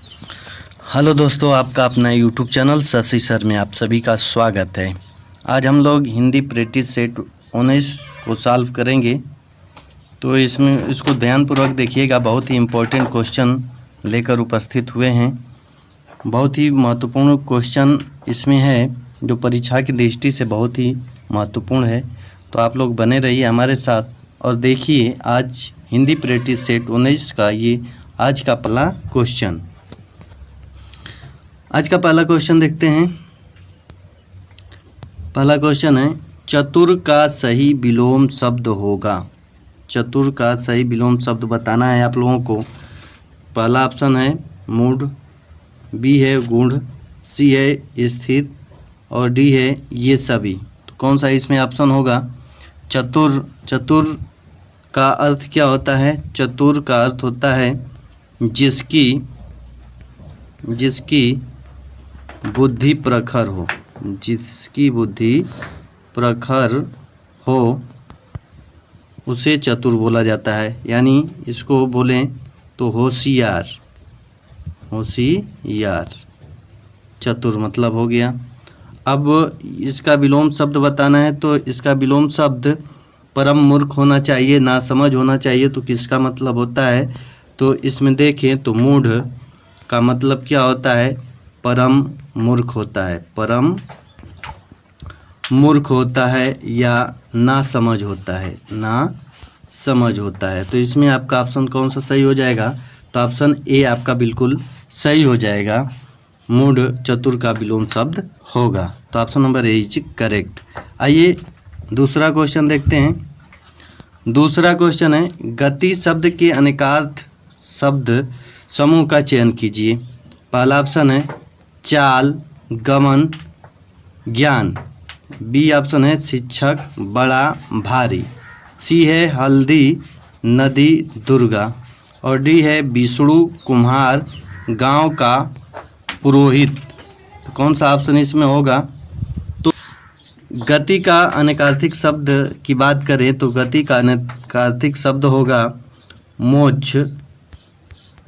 Hello दोस्तों, आपका अपना यूट्यूब चैनल शशि सर में आप सभी का स्वागत है। आज हम लोग हिंदी प्रैक्टिस सेट 19 को सॉल्व करेंगे। तो इसमें इसको ध्यानपूर्वक देखिएगा, बहुत ही इम्पोर्टेंट क्वेश्चन लेकर उपस्थित हुए हैं। बहुत ही महत्वपूर्ण क्वेश्चन इसमें है जो परीक्षा की दृष्टि से बहुत ही महत्वपूर्ण है। तो आप लोग बने रहिए हमारे साथ और देखिए आज हिंदी प्रैक्टिस सेट 19 का ये आज का पहला क्वेश्चन। आज का पहला क्वेश्चन देखते हैं। पहला क्वेश्चन है, चतुर का सही विलोम शब्द होगा। चतुर का सही विलोम शब्द बताना है आप लोगों को। पहला ऑप्शन है मूढ़, बी है गूढ़, सी है स्थिर और डी है ये सभी। तो कौन सा इसमें ऑप्शन होगा? चतुर। चतुर का अर्थ क्या होता है? चतुर का अर्थ होता है जिसकी बुद्धि प्रखर हो। जिसकी बुद्धि प्रखर हो उसे चतुर बोला जाता है। यानी इसको बोलें तो होशियार। होशियार चतुर मतलब हो गया। अब इसका विलोम शब्द बताना है तो इसका विलोम शब्द परम मूर्ख होना चाहिए, ना समझ होना चाहिए। तो किसका मतलब होता है? तो इसमें देखें तो मूढ़ का मतलब क्या होता है? परम मूर्ख होता है। परम मूर्ख होता है या ना समझ होता है। ना समझ होता है। तो इसमें आपका ऑप्शन कौन सा सही हो जाएगा? तो ऑप्शन ए आपका बिल्कुल सही हो जाएगा। मूढ़ चतुर का विलोम शब्द होगा। तो option number A is correct. आइए दूसरा क्वेश्चन देखते हैं। दूसरा क्वेश्चन है, गति शब्द के अनेकार्थ शब्द समूह का चयन कीजिए। पहला ऑप्शन है चाल, गमन, ज्ञान। बी ऑप्शन है शिक्षक, बड़ा, भारी। सी है हल्दी, नदी, दुर्गा और डी है विष्णु, कुम्हार, गांव का पुरोहित। तो कौन सा ऑप्शन इसमें होगा? तो गति का अनेकार्थिक शब्द की बात करें तो गति का अनेकार्थिक शब्द होगा मोक्ष।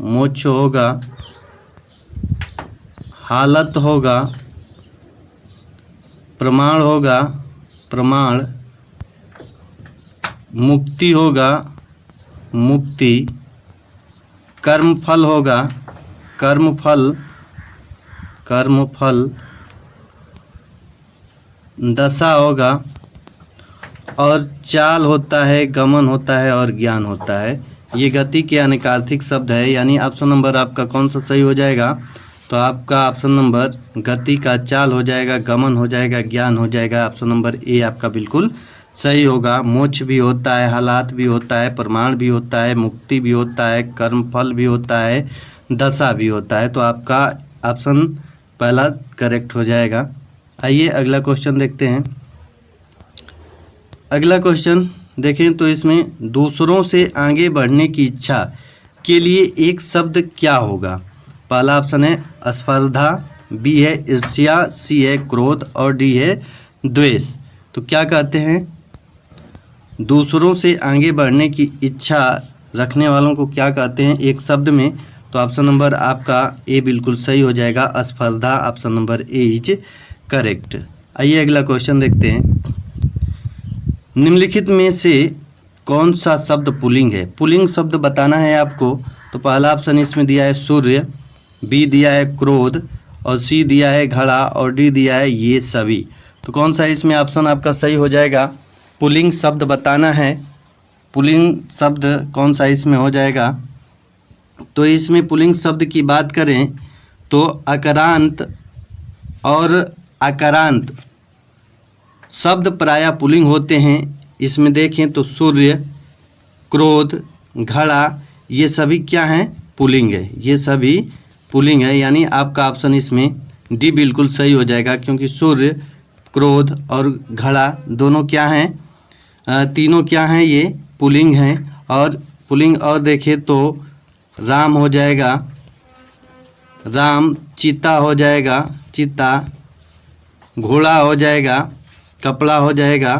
मोक्ष होगा, हालत होगा, प्रमाण होगा, प्रमाण, मुक्ति होगा, मुक्ति, कर्मफल होगा, कर्मफल, कर्मफल, दशा होगा और चाल होता है, गमन होता है और ज्ञान होता है। ये गति के अनेकार्थिक शब्द है। यानी ऑप्शन नंबर आपका कौन सा सही हो जाएगा? तो आपका ऑप्शन नंबर गति का चाल हो जाएगा, गमन हो जाएगा, ज्ञान हो जाएगा। ऑप्शन नंबर ए आपका बिल्कुल सही होगा। मोक्ष भी होता है, हालात भी होता है, प्रमाण भी होता है, मुक्ति भी होता है, कर्मफल भी होता है, दशा भी होता है। तो आपका ऑप्शन पहला करेक्ट हो जाएगा। आइए अगला क्वेश्चन देखते हैं। अगला क्वेश्चन देखें तो इसमें दूसरों से आगे बढ़ने की इच्छा के लिए एक शब्द क्या होगा? पहला ऑप्शन है स्पर्धा, बी है ईर्ष्या, सी है क्रोध और डी है द्वेष। तो क्या कहते हैं? दूसरों से आगे बढ़ने की इच्छा रखने वालों को क्या कहते हैं एक शब्द में? तो ऑप्शन नंबर आपका ए बिल्कुल सही हो जाएगा, स्पर्धा। Option number A is correct. आइए अगला क्वेश्चन देखते हैं। निम्नलिखित में से कौन सा शब्द पुल्लिंग है? पुल्लिंग शब्द बताना है आपको। तो पहला ऑप्शन इसमें दिया है सूर्य, बी दिया है क्रोध और सी दिया है घड़ा और डी दिया है ये सभी। तो कौन सा इसमें ऑप्शन आपका सही हो जाएगा? पुल्लिंग शब्द बताना है। पुल्लिंग शब्द कौन सा इसमें हो जाएगा? तो इसमें पुल्लिंग शब्द की बात करें तो अकारांत और आकारांत शब्द प्रायः पुल्लिंग होते हैं। इसमें देखें तो सूर्य, क्रोध, घड़ा ये सभी क्या हैं? पुल्लिंग है। ये सभी पुल्लिंग है। यानी आपका ऑप्शन इसमें डी बिल्कुल सही हो जाएगा, क्योंकि सूर्य, क्रोध और घड़ा दोनों क्या हैं? तीनों क्या हैं? ये पुल्लिंग हैं। और पुल्लिंग और देखें तो राम हो जाएगा, राम, चीता हो जाएगा, चीता, घोड़ा हो जाएगा, कपड़ा हो जाएगा।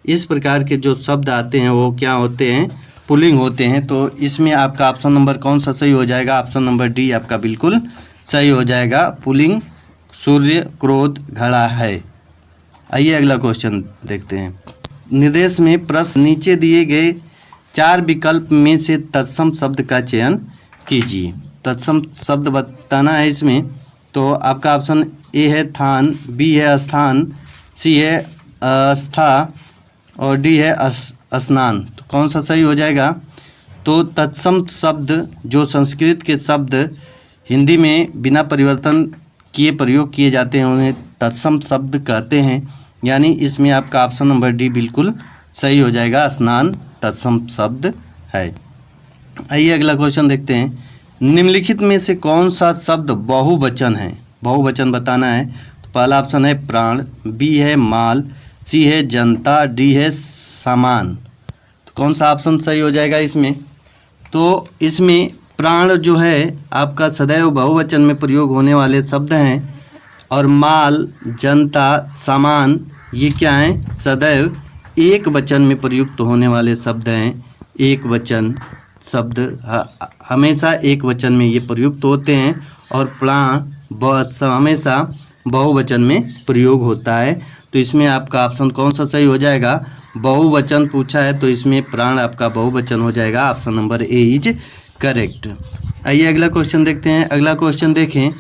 इस प्रकार के जो शब्द आते हैं वो क्या होते हैं? पुल्लिंग होते हैं। तो इसमें आपका ऑप्शन नंबर कौन सा सही हो जाएगा? ऑप्शन नंबर डी आपका बिल्कुल सही हो जाएगा। पुल्लिंग सूर्य, क्रोध, घड़ा है। आइए अगला क्वेश्चन देखते हैं। निर्देश में प्रश्न नीचे दिए गए 4 विकल्प में से तत्सम शब्द का चयन कीजिए। तत्सम शब्द बताना है इसमें। तो आपका ऑप्शन ए है थान, बी है स्थान, सी है आस्था और डी है स्नान। तो कौन सा सही हो जाएगा? तो तत्सम शब्द जो संस्कृत के शब्द हिंदी में बिना परिवर्तन किए प्रयोग किए जाते हैं उन्हें तत्सम शब्द कहते हैं। यानी इसमें आपका ऑप्शन नंबर डी बिल्कुल सही हो जाएगा। स्नान तत्सम शब्द है। आइए अगला क्वेश्चन देखते हैं। निम्नलिखित में से कौन सा शब्द बहुवचन है? बहुवचन बताना है। तो पहला ऑप्शन है प्राण, बी है माल, सी है जनता, डी है सामान। तो कौन सा ऑप्शन सही हो जाएगा इसमें? तो इसमें प्राण जो है आपका सदैव बहुवचन में प्रयोग होने वाले शब्द हैं और माल, जनता, सामान ये क्या हैं? सदैव एक वचन में प्रयुक्त होने वाले शब्द हैं। एक वचन शब्द हमेशा एक वचन में ये प्रयुक्त होते हैं और प्राण हमेशा बहुवचन में प्रयोग होता है। तो इसमें आपका ऑप्शन कौन सा सही हो जाएगा? बहुवचन पूछा है तो इसमें प्राण आपका बहुवचन हो जाएगा। Option number A is correct. आइए अगला क्वेश्चन देखते हैं। अगला क्वेश्चन देखें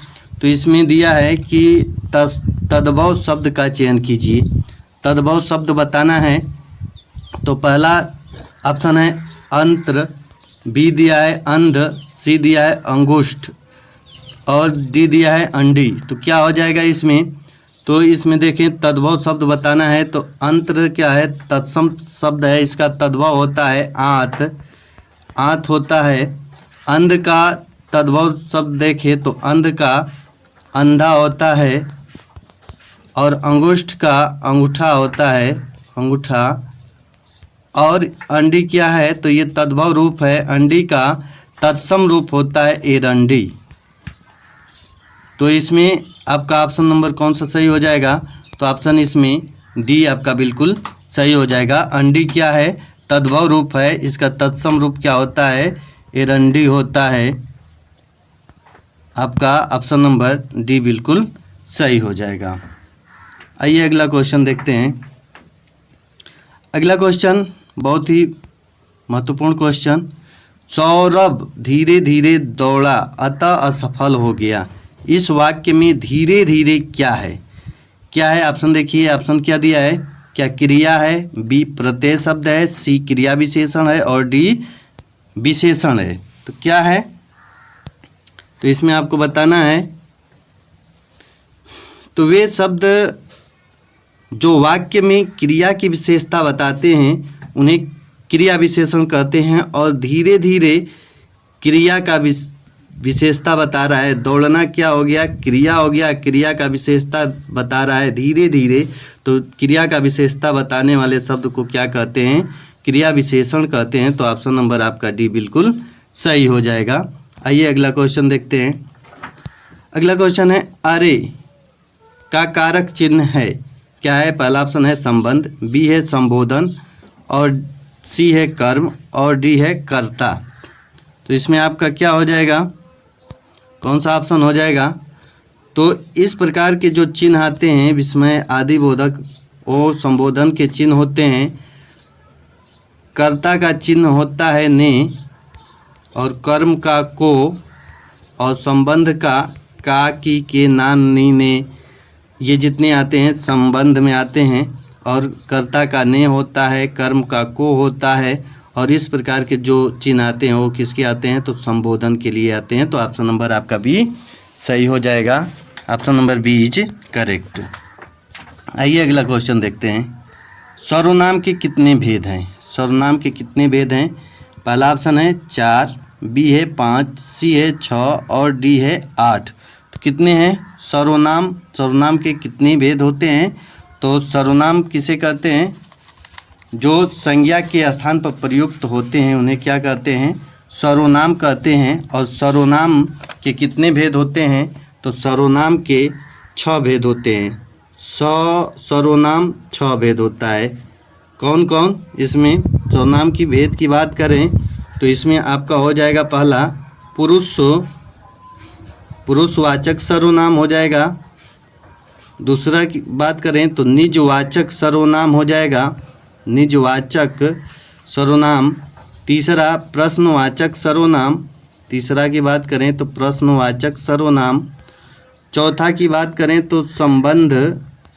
तो इसमें दिया है कि तद्भव शब्द का चयन कीजिए। तद्भव शब्द बताना है। तो पहला ऑप्शन है अंत्र, बी दिया है अंध, सी दिया है अंगुष्ठ और डी दिया है अंडी। तो क्या हो जाएगा इसमें? तो इसमें देखें तद्भव शब्द बताना है। तो अंत्र क्या है? तत्सम शब्द है, इसका तद्भव होता है आंत, आंत होता है। अंध का तद्भव शब्द देखें तो अंध का अंधा होता है और अंगुष्ठ का अंगूठा होता है, अंगूठा। और अंडी क्या है? तो ये तद्भव रूप है। अंडी का तत्सम रूप होता है एरंडी। तो इसमें आपका ऑप्शन नंबर कौन सा सही हो जाएगा? तो ऑप्शन इसमें डी आपका बिल्कुल सही हो जाएगा। अंडी क्या है? तद्भव रूप है, इसका तत्सम रूप क्या होता है? एरंडी होता है। आपका ऑप्शन नंबर डी बिल्कुल सही हो जाएगा। आइए अगला क्वेश्चन देखते हैं। अगला क्वेश्चन बहुत ही महत्वपूर्ण क्वेश्चन। सौरभ धीरे धीरे दौड़ा अतः असफल हो गया। इस वाक्य में धीरे धीरे क्या है? क्या है? ऑप्शन देखिए। ऑप्शन क्या दिया है? क्या क्रिया है, बी प्रत्यय शब्द है, सी क्रिया विशेषण है और डी विशेषण है। तो क्या है? तो इसमें आपको बताना है। तो वे शब्द जो वाक्य में क्रिया की विशेषता बताते हैं उन्हें क्रिया विशेषण कहते हैं। और धीरे धीरे क्रिया का विशेषता बता रहा है। दौड़ना क्या हो गया? क्रिया हो गया, क्रिया का विशेषता बता रहा है। धीरे धीरे तो क्रिया का विशेषता बताने वाले शब्द को क्या कहते हैं? क्रिया विशेषण कहते हैं। तो ऑप्शन नंबर आपका डी बिल्कुल सही हो जाएगा। आइए अगला क्वेश्चन देखते हैं। अगला क्वेश्चन है अरे का कारक चिन्ह है। क्या है? पहला ऑप्शन है संबंध, बी है संबोधन और सी है कर्म और डी है कर्ता। तो इसमें आपका क्या हो जाएगा? कौन सा ऑप्शन हो जाएगा? तो इस प्रकार के जो चिन्ह आते हैं विस्मय आदि बोधक और संबोधन के चिन्ह होते हैं। कर्ता का चिन्ह होता है ने और कर्म का को और संबंध का की के नान नी ने, ये जितने आते हैं संबंध में आते हैं। और कर्ता का ने होता है, कर्म का को होता है और इस प्रकार के जो चिन्ह आते हैं वो किसके आते हैं? तो संबोधन के लिए आते हैं। तो ऑप्शन नंबर आपका बी सही हो जाएगा। Option number B is correct. आइए अगला क्वेश्चन देखते हैं। सर्वनाम के कितने भेद हैं? सर्वनाम के कितने भेद हैं? पहला ऑप्शन है 4, बी है 5, सी है 6 और डी है 8। तो कितने हैं सर्वनाम? सर्वनाम के कितने भेद होते हैं? तो सर्वनाम किसे कहते हैं? जो संज्ञा के स्थान पर प्रयुक्त होते हैं उन्हें क्या कहते हैं? सर्वनाम कहते हैं। और सर्वनाम के कितने भेद होते हैं? तो सर्वनाम के 6 भेद होते हैं। सर्वनाम 6 भेद होता है। कौन कौन? इसमें सर्वनाम की भेद की बात करें तो इसमें आपका हो जाएगा पहला पुरुषवाचक सर्वनाम हो जाएगा। दूसरा की बात करें तो निजवाचक सर्वनाम हो जाएगा, निजवाचक सर्वनाम। तीसरा प्रश्नवाचक सर्वनाम, तीसरा की बात करें तो प्रश्नवाचक सर्वनाम। चौथा की बात करें तो संबंधवाचक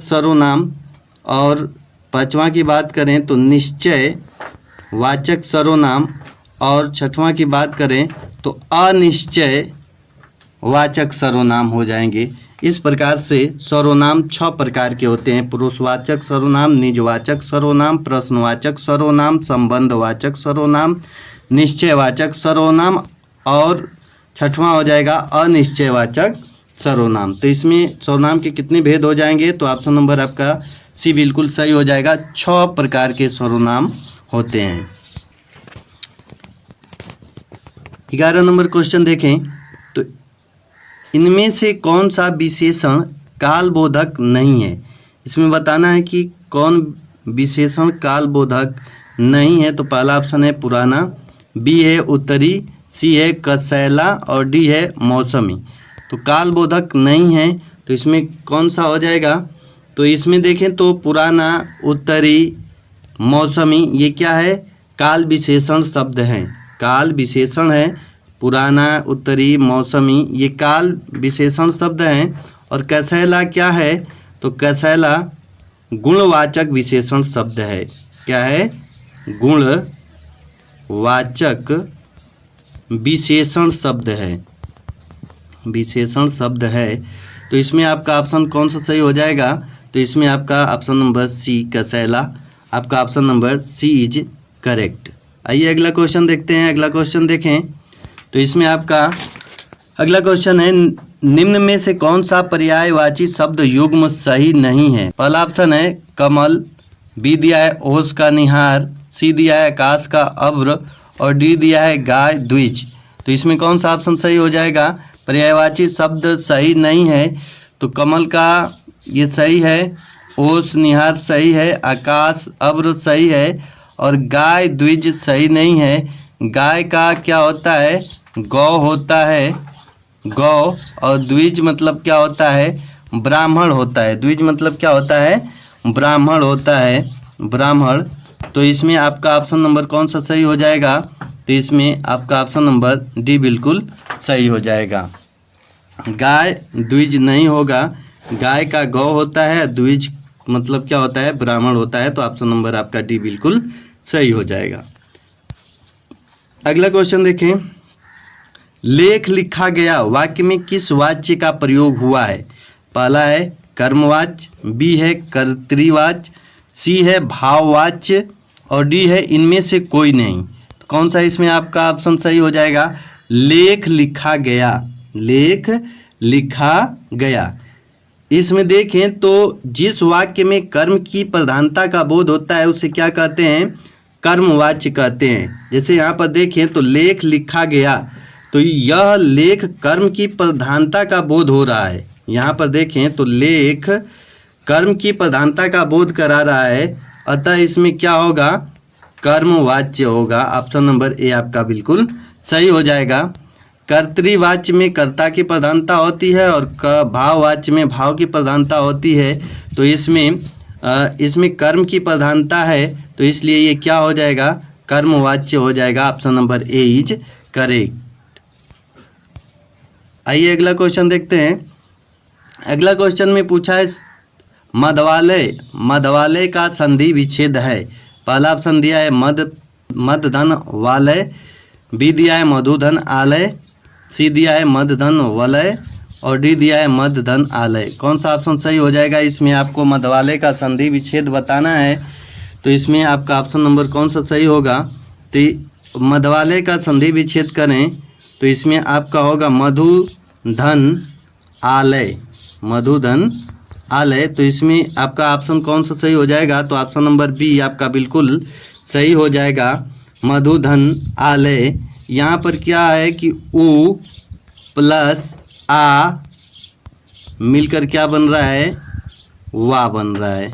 सर्वनाम। और पांचवा की बात करें तो निश्चयवाचक सर्वनाम। और छठवां की बात करें तो अनिश्चयवाचक सर्वनाम हो जाएंगे। इस प्रकार से सर्वनाम 6 प्रकार के होते हैं: पुरुषवाचक सर्वनाम, निजवाचक सर्वनाम, प्रश्नवाचक सर्वनाम, संबंधवाचक सर्वनाम, निश्चयवाचक सर्वनाम और छठवां हो जाएगा अनिश्चयवाचक सर्वनाम। तो इसमें सर्वनाम के कितने भेद हो जाएंगे? तो ऑप्शन नंबर आपका सी बिल्कुल सही हो जाएगा। 6 प्रकार के सर्वनाम होते हैं। 11 नंबर क्वेश्चन देखें तो इनमें से कौन सा विशेषण कालबोधक नहीं है? इसमें बताना है कि कौन विशेषण कालबोधक नहीं है। तो पहला ऑप्शन है पुराना, बी है उत्तरी, सी है कसैला और डी है मौसमी। तो कालबोधक नहीं है तो इसमें कौन सा हो जाएगा? तो इसमें देखें तो पुराना, उत्तरी, मौसमी ये क्या है? काल विशेषण शब्द हैं, काल विशेषण है। पुराना, उत्तरी, मौसमी ये काल विशेषण शब्द हैं। और कसैला क्या है? तो कसैला गुणवाचक विशेषण शब्द है। क्या है? गुणवाचक विशेषण शब्द है, विशेषण शब्द है। तो इसमें आपका ऑप्शन कौन सा सही हो जाएगा? तो इसमें आपका ऑप्शन नंबर सी कसैला, आपका option number C is correct. आइए अगला क्वेश्चन देखते हैं। अगला क्वेश्चन देखें तो इसमें आपका अगला क्वेश्चन है निम्न में से कौन सा पर्यायवाची शब्द युग्म सही नहीं है? पहला ऑप्शन है कमल, बी दिया है ओस का निहार, सी दिया है आकाश का अब्र और डी दिया है गाय द्विज। तो इसमें कौन सा ऑप्शन सही हो जाएगा? पर्यायवाची शब्द सही नहीं है तो कमल का ये सही है, ओस निहार सही है, आकाश अब्र सही है और गाय द्विज सही नहीं है। गाय का क्या होता है? गौ होता है, गौ। और द्विज मतलब क्या होता है? ब्राह्मण होता है। द्विज मतलब क्या होता है? ब्राह्मण होता है, ब्राह्मण। तो इसमें आपका ऑप्शन नंबर कौन सा सही हो जाएगा? तो इसमें आपका ऑप्शन नंबर डी बिल्कुल सही हो जाएगा। गाय द्विज नहीं होगा, गाय का गौ होता है, द्विज मतलब क्या होता है? ब्राह्मण होता है। तो ऑप्शन नंबर आपका डी बिल्कुल सही हो जाएगा। अगला क्वेश्चन देखें, लेख लिखा गया वाक्य में किस वाच्य का प्रयोग हुआ है? पहला है कर्मवाच्य, बी है कर्तृवाच्य, सी है भाववाच्य और डी है इनमें से कोई नहीं। तो कौन सा इसमें आपका ऑप्शन सही हो जाएगा? लेख लिखा गया, लेख लिखा गया। इसमें देखें तो जिस वाक्य में कर्म की प्रधानता का बोध होता है उसे क्या कहते हैं? कर्मवाच्य कहते हैं। जैसे यहाँ पर देखें तो लेख लिखा गया, तो यह लेख कर्म की प्रधानता का बोध हो रहा है। यहाँ पर देखें तो लेख कर्म की प्रधानता का बोध करा रहा है, अतः इसमें क्या होगा? कर्मवाच्य होगा। ऑप्शन नंबर ए आपका बिल्कुल सही हो जाएगा। कर्तृवाच्य में कर्ता की प्रधानता होती है और भाववाच्य में भाव की प्रधानता होती है। तो इसमें कर्म की प्रधानता है तो इसलिए ये क्या हो जाएगा? कर्मवाच्य हो जाएगा। Option number A is correct. आइए अगला क्वेश्चन देखते हैं। अगला क्वेश्चन में पूछा है मधवालय, मधवालय का संधि विच्छेद है। पहला ऑप्शन दिया है मधधन वालय, बी दिया है मधुधन आलय, सी दिया है मधधन वलय और डी दिया है मधधन आलय। कौन सा ऑप्शन सही हो जाएगा? इसमें आपको मधवालय का संधि विच्छेद बताना है। तो इसमें आपका ऑप्शन नंबर कौन सा सही होगा? तो मधवालय का संधि विच्छेद करें तो इसमें आपका होगा मधुधन आलय, मधुधन आलय। तो इसमें आपका ऑप्शन कौन सा सही हो जाएगा? तो ऑप्शन नंबर बी आपका बिल्कुल सही हो जाएगा, मधुधन आलय। यहाँ पर क्या है कि उ प्लस आ मिलकर क्या बन रहा है? वा बन रहा है।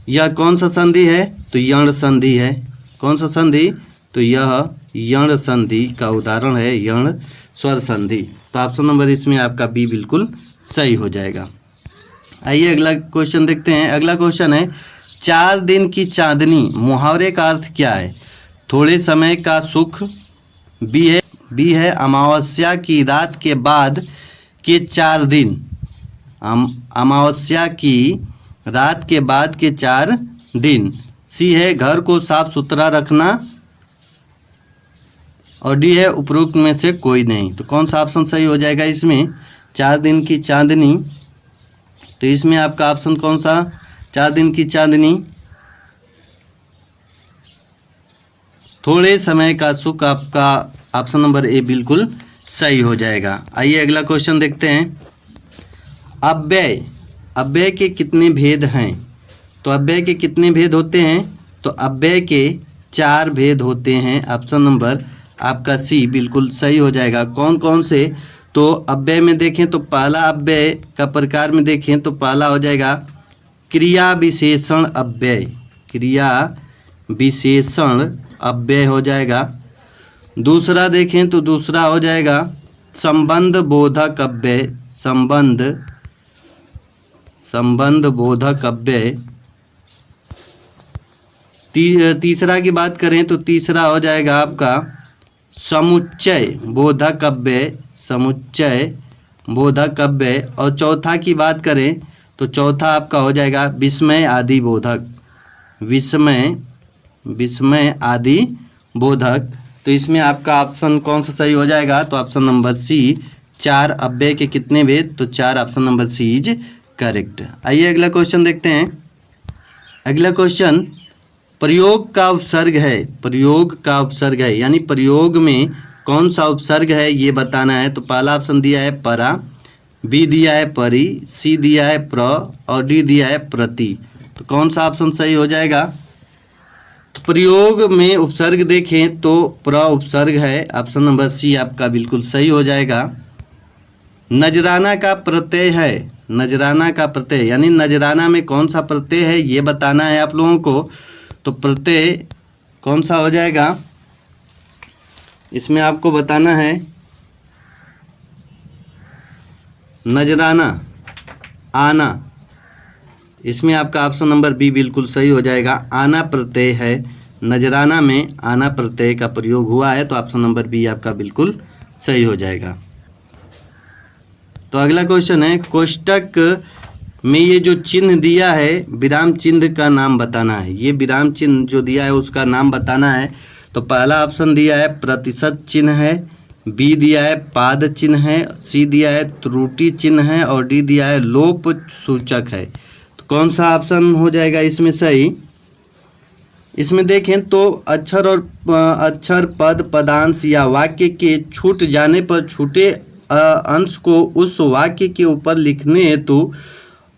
यह कौन सा संधि है? तो यण संधि है। कौन सा संधि? तो यह यण संधि का उदाहरण है, यण स्वर संधि। तो ऑप्शन नंबर इसमें आपका बी बिल्कुल सही हो जाएगा। आइए अगला क्वेश्चन देखते हैं। अगला क्वेश्चन है 4 दिन की चांदनी, मुहावरे का अर्थ क्या है? थोड़े समय का सुख, बी है अमावस्या की रात के बाद के 4 दिन, अमावस्या की रात के बाद के 4 दिन, सी है घर को साफ सुथरा रखना, और डी है उपरोक्त में से कोई नहीं। तो कौन सा ऑप्शन सही हो जाएगा इसमें? 4 दिन की चांदनी, तो इसमें आपका ऑप्शन कौन सा? 4 दिन की चांदनी, थोड़े समय का सुख, आपका ऑप्शन नंबर ए बिल्कुल सही हो जाएगा। आइए अगला क्वेश्चन देखते हैं। अव्यय के कितने भेद हैं? तो अव्यय के कितने भेद होते हैं? तो अव्यय के 4 भेद होते हैं। ऑप्शन नंबर आपका सी बिल्कुल सही हो जाएगा। कौन कौन से? तो अव्यय में देखें तो पहला अव्यय का प्रकार में देखें तो पहला हो जाएगा क्रिया विशेषण अव्यय, क्रिया विशेषण अव्यय हो जाएगा। दूसरा देखें तो दूसरा हो जाएगा संबंध बोधक अव्यय, संबंध बोधक अव्यय। तीसरा की बात करें तो तीसरा हो जाएगा आपका समुच्चय बोधक अव्यय, समुच्चय बोधक अव्यय। और चौथा की बात करें तो चौथा आपका हो जाएगा विस्मय आदि बोधक, विस्मय आदि बोधक। तो इसमें आपका ऑप्शन कौन सा सही हो जाएगा? तो ऑप्शन नंबर सी, 4 अव्यय के कितने भेद? तो 4, option number C is correct. आइए अगला क्वेश्चन देखते हैं। अगला क्वेश्चन प्रयोग का उपसर्ग है, प्रयोग का उपसर्ग है, यानी प्रयोग में कौन सा उपसर्ग है ये बताना है। तो पहला ऑप्शन दिया है परा, बी दिया है परि, सी दिया है प्र, और डी दिया है प्रति। तो कौन सा ऑप्शन सही हो जाएगा? तो प्रयोग में उपसर्ग देखें तो प्र उपसर्ग है, ऑप्शन नंबर सी आपका बिल्कुल सही हो जाएगा। नजराना का प्रत्यय है, नजराना का प्रत्यय यानी नजराना में कौन सा प्रत्यय है ये बताना है आप लोगों को। तो प्रत्यय कौन सा हो जाएगा इसमें आपको बताना है। नजराना, आना, इसमें आपका ऑप्शन नंबर बी बिल्कुल सही हो जाएगा। आना प्रत्यय है, नजराना में आना प्रत्यय का प्रयोग हुआ है, तो ऑप्शन नंबर बी आपका बिल्कुल सही हो जाएगा। तो अगला क्वेश्चन है कोष्टक में ये जो चिन्ह दिया है विराम चिन्ह का नाम बताना है। ये विराम चिन्ह जो दिया है उसका नाम बताना है। तो पहला ऑप्शन दिया है प्रतिशत चिन्ह है, बी दिया है पाद चिन्ह है, सी दिया है त्रुटि चिन्ह है, और डी दिया है लोप सूचक है। तो कौन सा ऑप्शन हो जाएगा इसमें सही? इसमें देखें तो अक्षर और अक्षर, पद, पदांश या वाक्य के छूट जाने पर छूटे अंश को उस वाक्य के ऊपर लिखने हेतु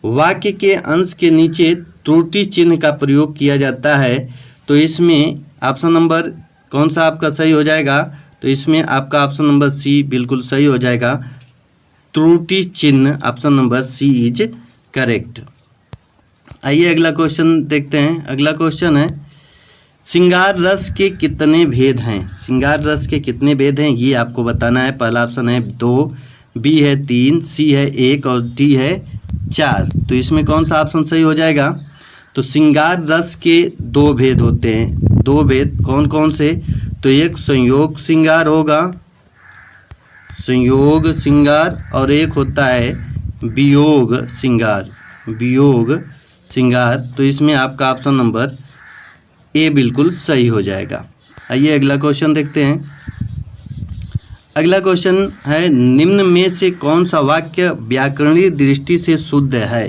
वाक्य के अंश के नीचे त्रुटि चिन्ह का प्रयोग किया जाता है। तो इसमें ऑप्शन नंबर कौन सा आपका सही हो जाएगा? तो इसमें आपका ऑप्शन नंबर सी बिल्कुल सही हो जाएगा, त्रुटि चिन्ह, option number C is correct. आइए अगला क्वेश्चन देखते हैं। अगला क्वेश्चन है श्रृंगार रस के कितने भेद हैं? श्रृंगार रस के कितने भेद हैं ये आपको बताना है। पहला ऑप्शन है 2, बी है 3, सी है 1 और डी है 4। तो इसमें कौन सा ऑप्शन सही हो जाएगा? तो श्रृंगार रस के 2 भेद होते हैं। 2 भेद कौन कौन से? तो एक संयोग श्रृंगार होगा, संयोग श्रृंगार, और एक होता है वियोग श्रृंगार, वियोग श्रृंगार। तो इसमें आपका ऑप्शन नंबर ए बिल्कुल सही हो जाएगा। आइए अगला क्वेश्चन देखते हैं। अगला क्वेश्चन है निम्न में से कौन सा वाक्य व्याकरणीय दृष्टि से शुद्ध है?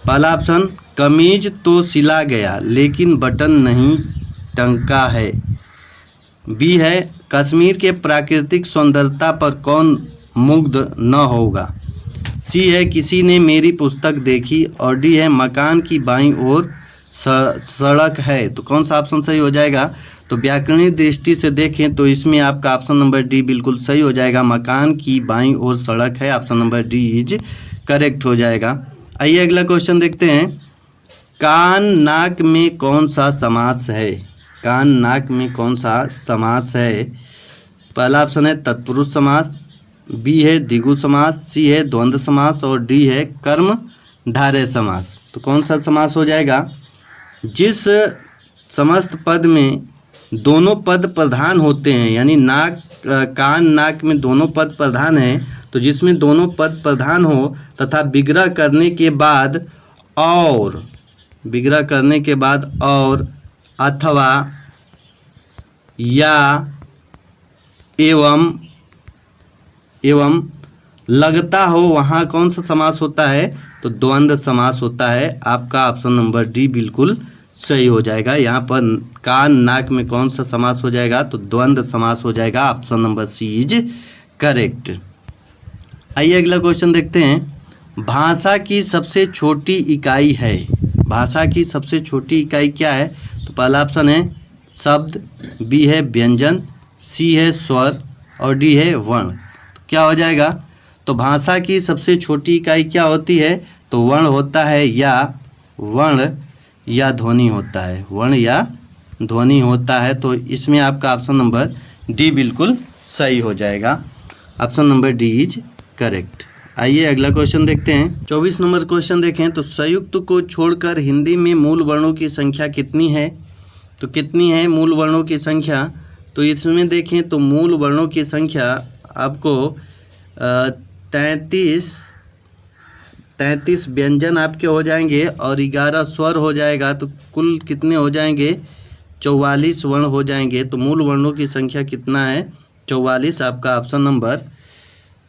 पहला ऑप्शन कमीज तो सिला गया लेकिन बटन नहीं टंका है, बी है कश्मीर के प्राकृतिक सौंदर्यता पर कौन मुग्ध न होगा, सी है किसी ने मेरी पुस्तक देखी, और डी है मकान की बाईं ओर सड़क है। तो कौन सा ऑप्शन सही हो जाएगा? तो व्याकरणीय दृष्टि से देखें तो इसमें आपका ऑप्शन नंबर डी बिल्कुल सही हो जाएगा, मकान की बाईं ओर सड़क है, option number D is correct हो जाएगा। आइए अगला क्वेश्चन देखते हैं। कान नाक में कौन सा समास है? कान नाक में कौन सा समास है? पहला ऑप्शन है तत्पुरुष समास, बी है द्विगु समास, सी है द्वंद्व समास और डी है कर्मधारय समास। तो कौन सा समास हो जाएगा? जिस समस्त पद में दोनों पद प्रधान होते हैं, यानी नाक कान नाक में दोनों पद प्रधान हैं, तो जिसमें दोनों पद प्रधान हो तथा विग्रह करने के बाद और अथवा या एवं लगता हो, वहाँ कौन सा समास होता है? तो द्वंद्व समास होता है। आपका ऑप्शन नंबर डी बिल्कुल सही हो जाएगा। यहाँ पर कान नाक में कौन सा समास हो जाएगा? तो द्वंद्व समास हो जाएगा। Option number C is correct. आइए अगला क्वेश्चन देखते हैं। भाषा की सबसे छोटी इकाई है। भाषा की सबसे छोटी इकाई क्या है? तो पहला ऑप्शन है शब्द, बी है व्यंजन, सी है स्वर और डी है वर्ण। तो क्या हो जाएगा? तो भाषा की सबसे छोटी इकाई क्या होती है? तो वर्ण होता है या ध्वनि होता है। वर्ण या ध्वनि होता है। तो इसमें आपका ऑप्शन नंबर डी बिल्कुल सही हो जाएगा। Option number D is correct. आइए अगला क्वेश्चन देखते हैं। 24 नंबर क्वेश्चन देखें। तो संयुक्त को छोड़कर हिंदी में मूल वर्णों की संख्या कितनी है? तो कितनी है मूल वर्णों की संख्या? तो इसमें देखें तो मूल वर्णों की संख्या आपको 33 व्यंजन आपके हो जाएंगे और 11 स्वर हो जाएगा। तो कुल कितने हो जाएंगे? 44 वर्ण हो जाएंगे। तो मूल वर्णों की संख्या कितना है? 44।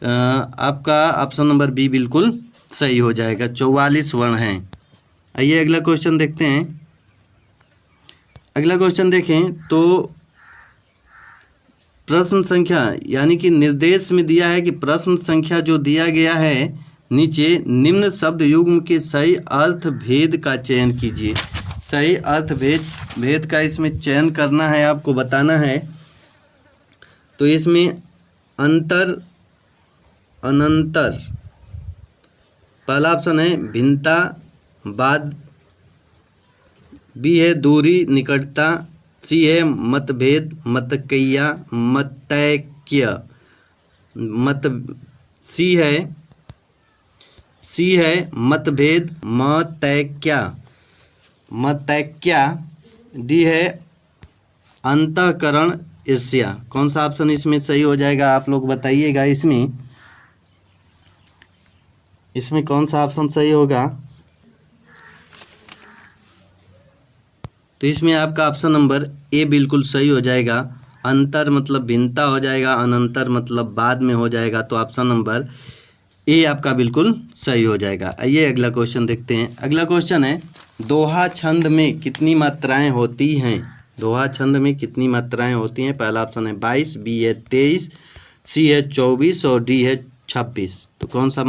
आपका ऑप्शन नंबर बी बिल्कुल सही हो जाएगा। 44 वर्ण हैं। आइए अगला क्वेश्चन देखते हैं। अगला क्वेश्चन देखें तो प्रश्न संख्या यानी कि निर्देश में दिया है कि प्रश्न संख्या जो दिया गया है नीचे, निम्न शब्द युग्म के सही अर्थ भेद का चयन कीजिए। सही अर्थ भेद का इसमें चयन करना है, आपको बताना है। तो इसमें अंतर, अनंतर, पहला ऑप्शन है भिन्नता, बाद, बी है दूरी निकटता, सी है मतभेद, मतकैया, मतैक्य, सी है मतभेद, मतैक्या, डी है अंतःकरण ईर्ष्या। कौन सा ऑप्शन इसमें सही हो जाएगा? आप लोग बताइएगा। इसमें कौन सा ऑप्शन सही होगा? तो इसमें आपका ऑप्शन नंबर ए बिल्कुल सही हो जाएगा। अंतर मतलब भिन्नता हो जाएगा, अनंतर मतलब बाद में हो जाएगा। तो ऑप्शन नंबर ए आपका बिल्कुल सही हो जाएगा। आइए अगला क्वेश्चन देखते हैं। अगला क्वेश्चन है दोहा छंद में कितनी मात्राएं होती हैं? दोहा छंद में कितनी मात्राएं होती हैं? पहला ऑप्शन है 22, बी है 23, सी है 24 और डी है 26। तो कौन सा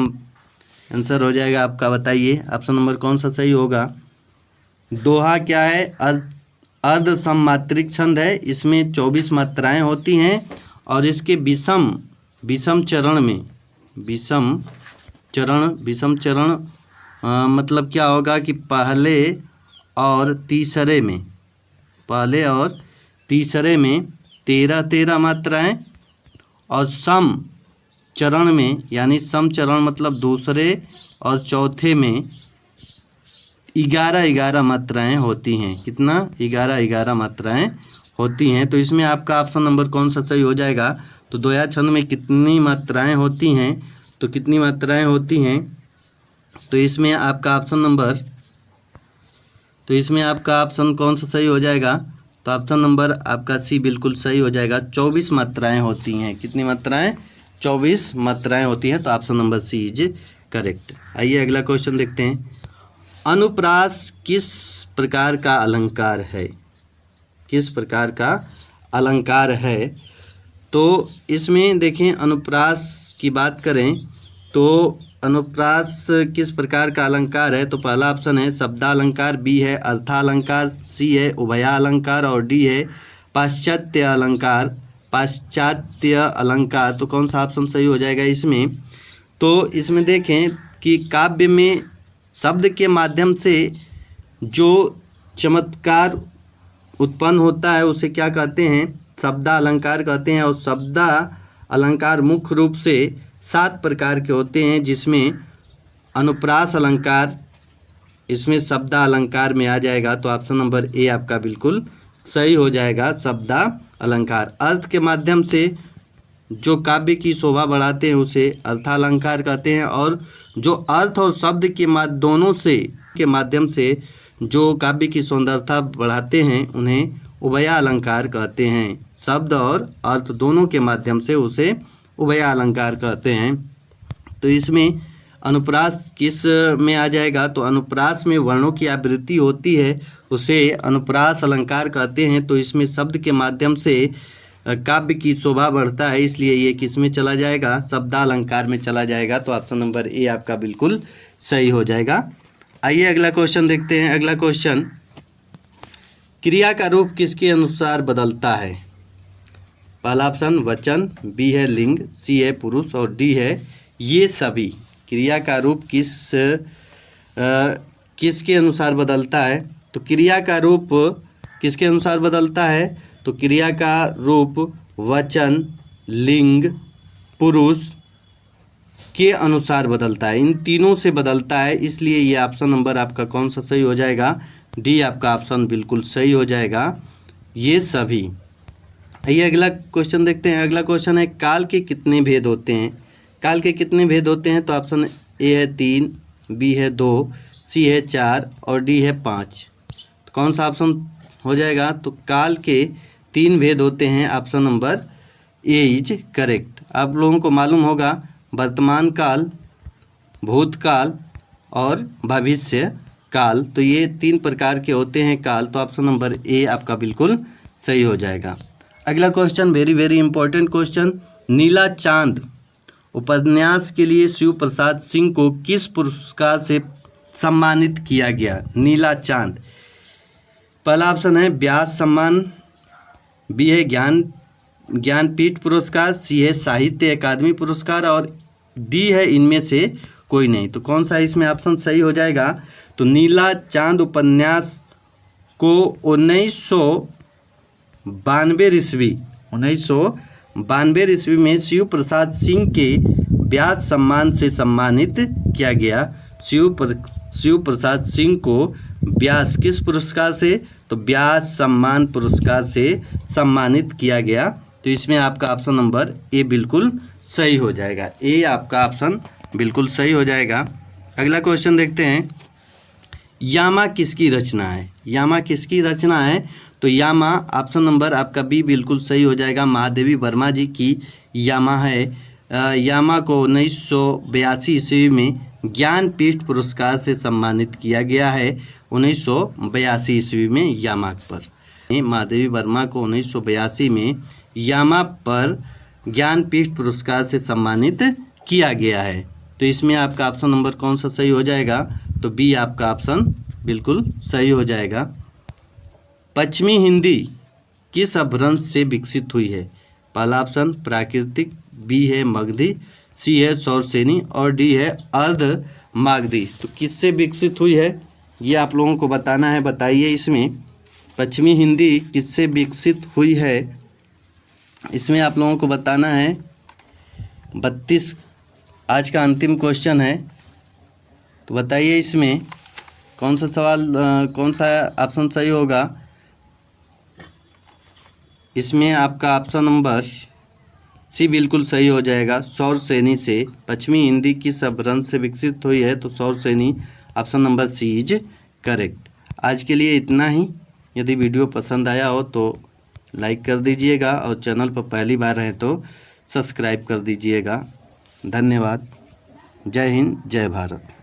आंसर हो जाएगा आपका? बताइए ऑप्शन नंबर कौन सा सही होगा? दोहा क्या है? अर्ध सममात्रिक छंद है। इसमें 24 मात्राएं होती हैं और इसके विषम चरण मतलब क्या होगा कि पहले और तीसरे में 13 मात्राएं और सम चरण में, यानी सम चरण मतलब दूसरे और चौथे में 11 मात्राएं होती हैं। कितना? 11 मात्राएं होती हैं। तो इसमें आपका ऑप्शन नंबर कौन सा सही हो जाएगा? तो दोहा छंद में कितनी मात्राएं होती हैं? तो कितनी मात्राएं होती हैं? तो इसमें आपका ऑप्शन कौन सा सही हो जाएगा? तो ऑप्शन नंबर आपका सी बिल्कुल सही हो जाएगा। 24 मात्राएं होती हैं। कितनी मात्राएं? 24 मात्राएं होती हैं। तो option number C is correct. आइए अगला क्वेश्चन देखते हैं। अनुप्रास किस प्रकार का अलंकार है? किस प्रकार का अलंकार है? तो इसमें देखें अनुप्रास की बात करें तो अनुप्रास किस प्रकार का अलंकार है? तो पहला ऑप्शन है शब्दालंकार, बी है अर्थालंकार, सी है उभयालंकार और डी है पाश्चात्य अलंकार। तो कौन सा ऑप्शन सही हो जाएगा इसमें? तो इसमें देखें कि काव्य में शब्द के माध्यम से जो चमत्कार उत्पन्न होता है उसे क्या कहते हैं, शब्दालंकार कहते हैं। और शब्दालंकार मुख्य रूप से 7 प्रकार के होते हैं, जिसमें अनुप्रास अलंकार इसमें शब्दालंकार में आ जाएगा। तो ऑप्शन नंबर ए आपका बिल्कुल सही हो जाएगा, शब्दालंकार। अर्थ के माध्यम से जो काव्य की शोभा बढ़ाते हैं उसे अर्थालंकार कहते हैं, और जो अर्थ और शब्द के दोनों से के माध्यम से जो काव्य की सुंदरता बढ़ाते हैं उन्हें उभयालंकार कहते हैं। शब्द और अर्थ दोनों के माध्यम से उसे उभयालंकार कहते हैं। तो इसमें अनुप्रास किस में आ जाएगा, तो अनुप्रास में वर्णों की आवृत्ति होती है, उसे अनुप्रास अलंकार कहते हैं। तो इसमें शब्द के माध्यम से काव्य की शोभा बढ़ता है, इसलिए ये किस में चला जाएगा, शब्दालंकार में चला जाएगा। तो ऑप्शन नंबर ए आपका बिल्कुल सही हो जाएगा। आइए अगला क्वेश्चन देखते हैं। अगला क्वेश्चन, क्रिया का रूप किसके अनुसार बदलता है। पहला ऑप्शन वचन, बी है लिंग, सी है पुरुष और डी है ये सभी। क्रिया का रूप किसके अनुसार बदलता है, तो क्रिया का रूप किसके अनुसार बदलता है, तो क्रिया का रूप वचन, लिंग, पुरुष के अनुसार बदलता है। इन तीनों से बदलता है, इसलिए ये ऑप्शन नंबर आपका कौन सा सही हो जाएगा, डी आपका ऑप्शन बिल्कुल सही हो जाएगा, ये सभी। ये अगला क्वेश्चन देखते हैं। अगला क्वेश्चन है, काल के कितने भेद होते हैं। काल के कितने भेद होते हैं, तो ऑप्शन ए है 3, बी है 2, सी है 4 और डी है 5। तो कौन सा ऑप्शन हो जाएगा, तो काल के 3 भेद होते हैं, option number A is correct. आप लोगों को मालूम होगा वर्तमान काल, भूतकाल और भविष्य काल, तो ये 3 प्रकार के होते हैं काल। तो ऑप्शन नंबर ए आपका बिल्कुल सही हो जाएगा। अगला question very very important question, Neela Chand उपन्यास के लिए शिव प्रसाद सिंह को किस पुरस्कार से सम्मानित किया गया। नीला चांद, पहला ऑप्शन है व्यास सम्मान, बी है ज्ञानपीठ पुरस्कार, सी है साहित्य अकादमी पुरस्कार और डी है इनमें से कोई नहीं। तो कौन सा इसमें ऑप्शन सही हो जाएगा, तो नीला चांद उपन्यास को 1992 ईस्वी में शिव प्रसाद सिंह के व्यास सम्मान से सम्मानित किया गया। शिव प्रसाद सिंह को व्यास किस पुरस्कार से, तो व्यास सम्मान पुरस्कार से सम्मानित किया गया। तो इसमें आपका ऑप्शन नंबर ए बिल्कुल सही हो जाएगा, ए आपका ऑप्शन बिल्कुल सही हो जाएगा। अगला क्वेश्चन देखते हैं, यामा किसकी रचना है। यामा किसकी रचना है, तो यामा ऑप्शन नंबर आपका बी बिल्कुल सही हो जाएगा, महादेवी वर्मा जी की यामा है। यामा को 1982 ईस्वी में ज्ञानपीठ पुरस्कार से सम्मानित किया गया है। 1982 ईस्वी में यामा पर महादेवी वर्मा को 1982 में यामा पर ज्ञानपीठ पुरस्कार से सम्मानित किया गया है। तो इसमें आपका ऑप्शन नंबर कौन सा सही हो जाएगा, तो बी आपका ऑप्शन बिल्कुल सही हो जाएगा। पश्चिमी हिंदी किस अपभ्रंश से विकसित हुई है। पहला ऑप्शन प्राकृतिक, बी है मगधी, सी है सौरसेनी और डी है अर्ध मागधी। तो किससे विकसित हुई है ये आप लोगों को बताना है, बताइए। इसमें पश्चिमी हिंदी किससे विकसित हुई है, इसमें आप लोगों को बताना है। 32 आज का अंतिम क्वेश्चन है, तो बताइए इसमें कौन सा सवाल कौन सा ऑप्शन सही होगा। इसमें आपका ऑप्शन नंबर सी बिल्कुल सही हो जाएगा, सौरसेनी से। पश्चिमी हिंदी किस अपभ्रंश से विकसित हुई है, तो Shauraseni, option number C is correct. आज के लिए इतना ही। यदि वीडियो पसंद आया हो तो लाइक कर दीजिएगा और चैनल पर पहली बार हैं तो सब्सक्राइब कर दीजिएगा। धन्यवाद। जय हिंद, जय भारत।